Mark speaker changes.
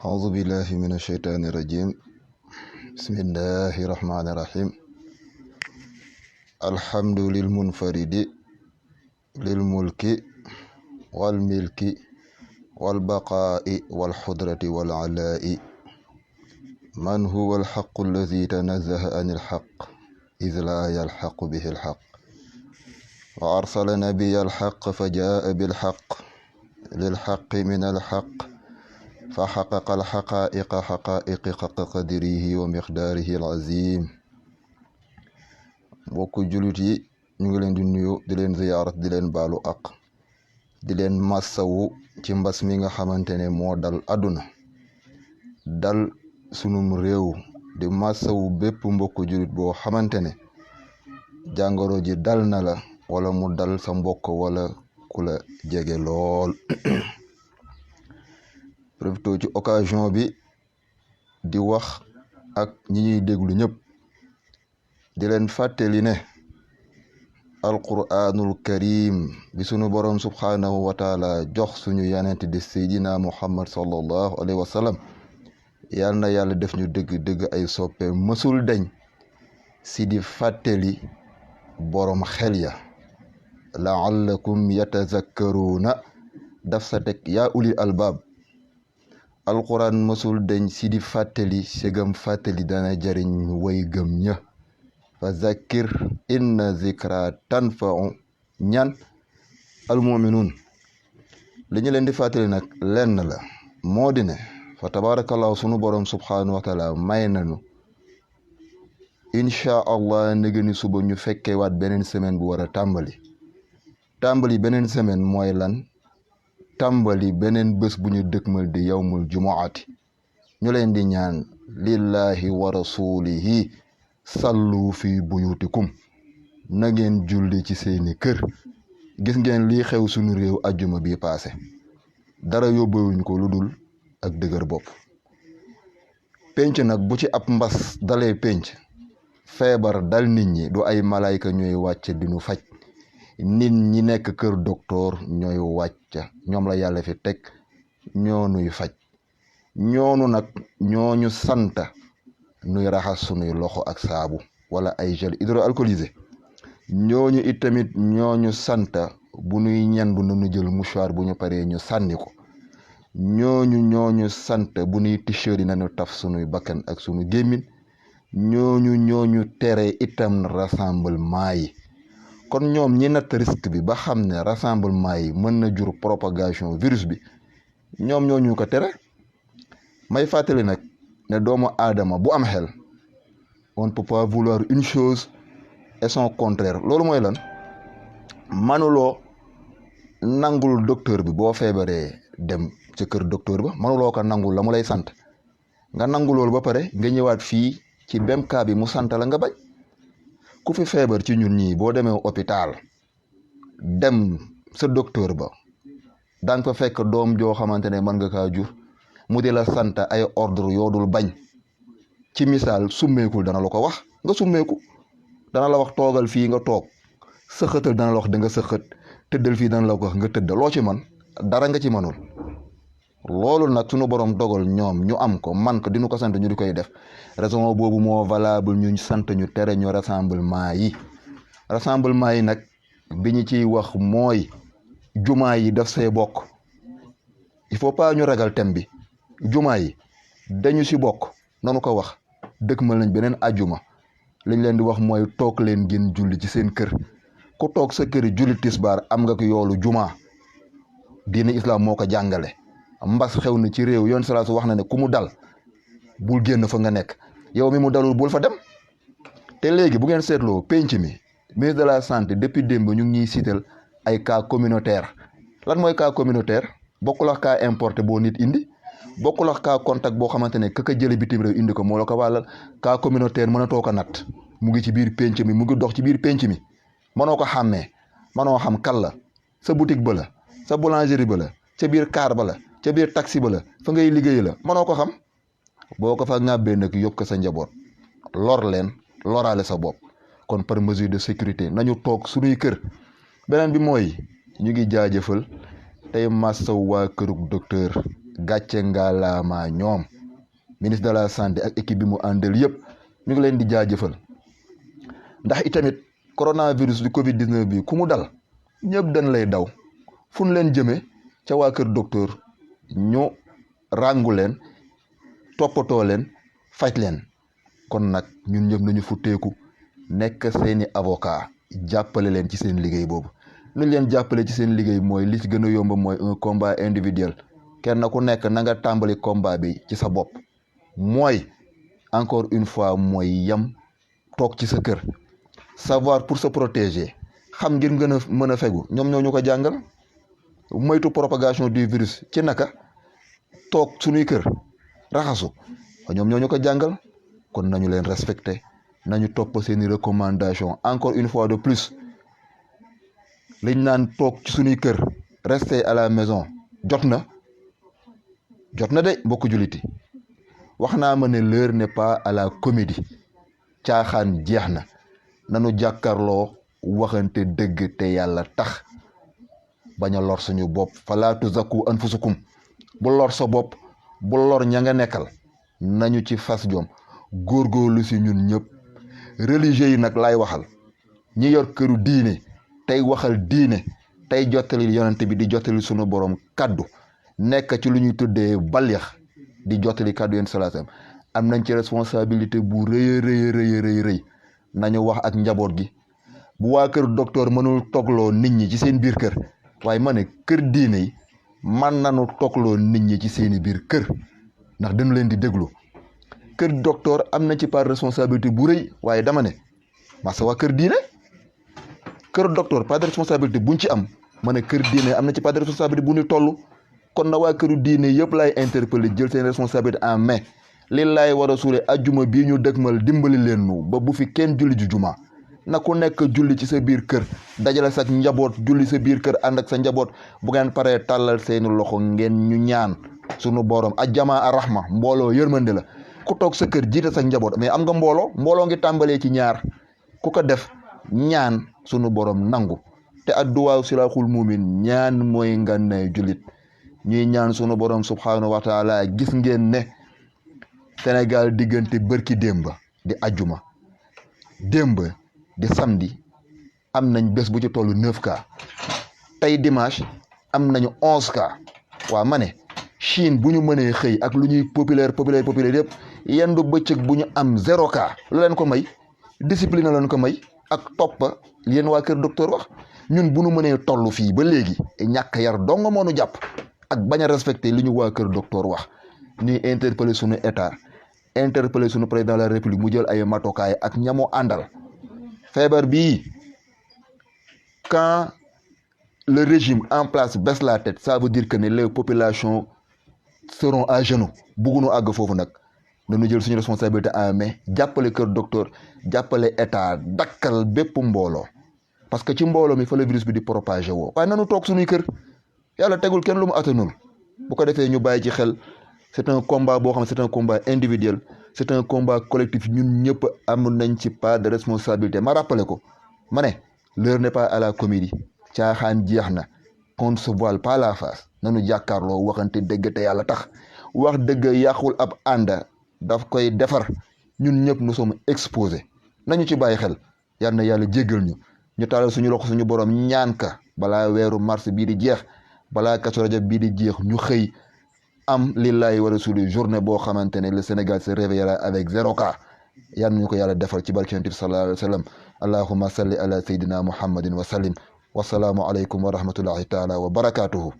Speaker 1: أعوذ بالله من الشيطان الرجيم بسم الله الرحمن الرحيم الحمد للمنفرد للملك والملك والبقاء والحضرة والعلاء من هو الحق الذي تنزه عن الحق إذ لا يلحق به الحق وأرسل نبي الحق فجاء بالحق للحق من الحق فحقق الحقائق حقائق حق قدره ومقداره العظيم mbokku jullit yi ñu ngi leen di nuyu di leen ziyaarat di leen baalu ak di leen massawu ci mbas mi nga xamante ne moo dal àdduna dal sunum réew di massawu bépp mbokku jullit boo xamante ne jàngoro ji dal na la wala mu dal sa mbokk wala ku la jege lool profité ci occasion bi di wax ak ñi ñuy déglu ñëpp di leen fàttali ne alquranul karim bi sunu borom subhanahu wa taala jox suñu yonent di seydina muhammad sallallahu alayhi wa sallam yal na yàlla def ñu dëgg ay soppe mësul deñ si di fàttali borom xel ya la'allakum yatazakkaruna daf sa teg yaa uli albaab alquran mësul deñ si di fàttali segam fàttali dana jariñ way gëm ña fa zakkir inna zikra tanfa'u ñan almuminun li ñu leen di fàttali nag lenn la moo di ne fa tabarakallahu sunu borom subhanahu wa taala may nañu incha allah nëgëni suba ñu fekkee waat beneen semaine bu war a tàmbali beneen semaine mooy lan tàmbali beneen bés bu ñu dëkkmal di yawmul jumuati ñu leen di ñaan lillahi wa rasulihi sallu fi buyutikum na ngeen julli ci seeni kër gis ngeen lii xew sunu réew ajjuma bi paase dara yóbbewuñ ko lu dul ak dëgër bopp penc nag bu ci ab mbas dalee penc feebar dal nit ñi du ay malayka ñooy wàcc dinu faj nit ñi nekk kër docteur ñooy wàcc ñoom la yàlla fi teg ñoonuy faj ñoonu nag ñooñu santa nuy raxas sunuy loxo ak saabu wala ay gel hydroalcoolisé ñooñu it tamit ñooñu santa bu nuy ñan bu nunu jël mouchoir bu ñu paree ñu sànni ko ñooñu sant bu nuy t-shirt yi nañu taf sunuy bakkan ak sunu gémmin ñooñu tere itam rassemblement yi kon ñoom ñi natt risque bi ba xam ne rassemblement yi mën na jur propagation virus bi ñoom ñooñu ko tere may fàttali nag ne doomu aadama bu am xel on ne peut pas vouloir une chose et son contraire loolu mooy lan manuloo nangul docteur bi boo feebaree dem ca kër docteur ba manuloo ko nangul la mu lay sant nga nangu loolu ba pare nga ñëwaat fii ci même cas bi mu sant la nga bañ ku fi feebar ci ñun ñii boo demee hôpital dem sa docteur ba daan fa fekk doom joo xamante ne mën nga kaa jur mu di la sant ay ordre yoo dul bañ ci misaal summeekul dana la ko wax nga summeeku dana la wax toogal fii nga toog sëxëtal dana la wax da nga sëxët tëddal fii dana la ko wax nga tëdd loo ci man dara nga ci mënul loolu nag sunu borom dogal ñoom ñu am ko man ko dinu ko sant ñu di koy def raison boobu moo valable ñu sant ñu tere ñu rassemblement yi nag bi ñu ciy wax mooy jumaa yi daf see bokk il faut pas ñu ragal thème bi jumaa yi dañu si bokk nanu ko wax dëkk mal nañ beneen ajjuma liñ leen di wax mooy toog leen ngeen julli ci seen kër ku toog sa kër julli tisbaar am nga ko yoolu jumaa diine islam moo ko jàngale mbas xew na ci réew yoon salaasu wax na ne ku mu dal bul génn fa nga nekk yow mi mu dalul bul fa dem te léegi bu ngeen seetloo penc mi ministre de la santé depuis démb ñu ngi ñuy siital ay cas communautaire lan mooy cas communautaire bokkul ak cas importé boo nit indi bokkul ak cas contact boo xamante ne ka jële bitim réew indi ko moo la ko wàllal cas communautaire mënatoo ko natt mu ngi ci biir penc mi mu ngi dox ci biir penc mi mënoo ko xàmmee mënoo xam kan la sa boutique ba la sa boulangerie ba la ca biir car ba la ca biir taxi ba la fa ngay liggéey la mënoo ko xam boo ko fa ŋàbbee nag yóbbu ko sa njaboot lor leen loraale sa bopp kon par mesure de sécurité nañu toog suñuy kër beneen bi mooy ñu ngi jaajëfal tey massaw waa kërug docteur gàcce ngalaama ñoom ministre de la santé ak équipe bi mu àndal yëpp ñu ngi leen di jaajëfal ndax itamit coronavirus du Covid 19 bi ku mu dal ñëpp dañ lay daw fu ñu leen jëmee ca waa kër docteur ñu ràngu leen toppatoo leen faj leen kon nag ñun ñëpp nañu futteeku nekk seeni avocat jàppale leen ci seen liggéey boobu luñ leen jàppale ci seen liggéey mooy li ci gën a yomb mooy un combat individuel kenn ku nekk na nga tàmbali combat bi ci sa bopp mooy encore une fois mooy yam toog ci sa kër savoir pour se protéger xam ngir gën a mën a fegu ñoom ñoo ñu ko jàngal moytu propagation du virus ci naka toog suñuy kër raxasu ñoom ñoo ñu ko jàngal kon nañu leen respecté nañu topp seeni recommandation encore une fois de plus liñ naan toog ci suñuy kër rester à la maison jot na de mbokku julliti wax naa ma ne l'heure n'est pas à la comédie caaxaan jeex na nanu jàkkaarloo waxante dëgg te yàlla tax bañ a lor suñu bopp falaa tuzakku anfusakum bu lor sa bopp bu lor ña nga nekkal nañu ci fas jom góorgóorlu si ñun ñëpp religieux yi nag laay waxal ñi yor këru diine tey waxal diine tey jottali yonent bi di jottali sunu borom kaddu nekk ci lu ñuy tuddee balyax di jottali kaddu yéen salaatam am nañ ci responsabilité bu rëy nañu wax ak njaboot gi bu waa kër docteur mënul toogloo nit ñi ci seen biir kër waaye ma ne kër diine yi man nañu toogloo nit ñi ci seeni biir kër ndax dañu leen di déglu kër docteur am na ci part responsabilité bu rëy waaye dama ne masa waa kër diine kër docteur part de responsabilité buñ ci am ma ne kër diine am na ci part de responsabilité bu ñu toll kon na waa këru diine yëpp laay interpellé jël seen responsabilité en main li laay war a suule ajjuma bii ñu dëgmal dimbali leen nu ba bu fi kenn julli ji juma na ku nekk julli ci sa biir kër dajale sa njaboot julli sa biir kër ànd ak sa njaboot bu ngeen paree tàllal seeni loxo ngeen ñu ñaan sunu borom ajjama arrahma mbooloo yërmande la ku toog sa kër jiite sa njaboot mais am nga mbooloo ngi tàmbalee ci ñaar ku ko def ñaan sunu borom nangu te adduwaaw silaaxul muumin ñaan mooy ngànnaay jullit ñuy ñaan sunu borom subhaanahu wa taala gis ngeen ne Sénégal diggante bërki démb di ajjuma démb di samedi am nañ bés bu ci tollu 9 cas tey dimanche am nañu 11 cas waa ma ne Chine bu ñu mënee xëy ak lu ñuy populaire yëpp yendu bëccëg bu ñu am 0 cas lu leen ko may discipline leen ko may ak topp yéen waa kër docteur wax ñun bu ñu mënee toll fii ba léegi ñàkk yar dong moo nu jàpp ak bañ a respecté li ñu waa kër docteur wax ñuy interpeller suñu état interpeller suñu président de la république mu jël ay matukaay ak ñamoo àndal feebar bii quand le régime en place baisse la tête ça veut dire que ne les populations seront à genoux buggunu àgg foofu nag nañu jël suñu responsabilité en main jàppale kër docteur jàppale état dakkal bépp mbooloo parce que ci mbooloo mi fa le virus bi di propagé woo waaye nanu toog suñuy kër yàlla tegul kenn lu mu attanul bu ko defee ñu bàyyi ci xel c'est un combat boo xam ne c'est un combat individuel c'est un combat collectif ñun ñëpp am nañ ci part de responsabilité ma rappelé ko ma ne l'heure n'est pas à la comédie caaxaan jeex na qu'on ne se voile pas la face nanu jàkkaarloo waxante dëgg te yàlla tax wax dëgg yàqul ab ànd daf koy defar ñun ñëpp nous sommes exposés nañu ci bàyyi xel yal na yàlla jéggal ñu taalal suñu loxo suñu borom ñaan ka balaa weeru mars bii di jeex balaa Kazu Rajab bii di jeex ñu xëy am lillahi wa rasuli journée boo xamante ne le Sénégal se réveillera avec 0 cas yal nañu ko yàlla defal ci barke Yonent bi sallallahu alayhi wa sallam allahumma salli ala sayyidina muhammadin wa sallim wasalaamu aleykum wa rahmatullahi taala wa barakatuhu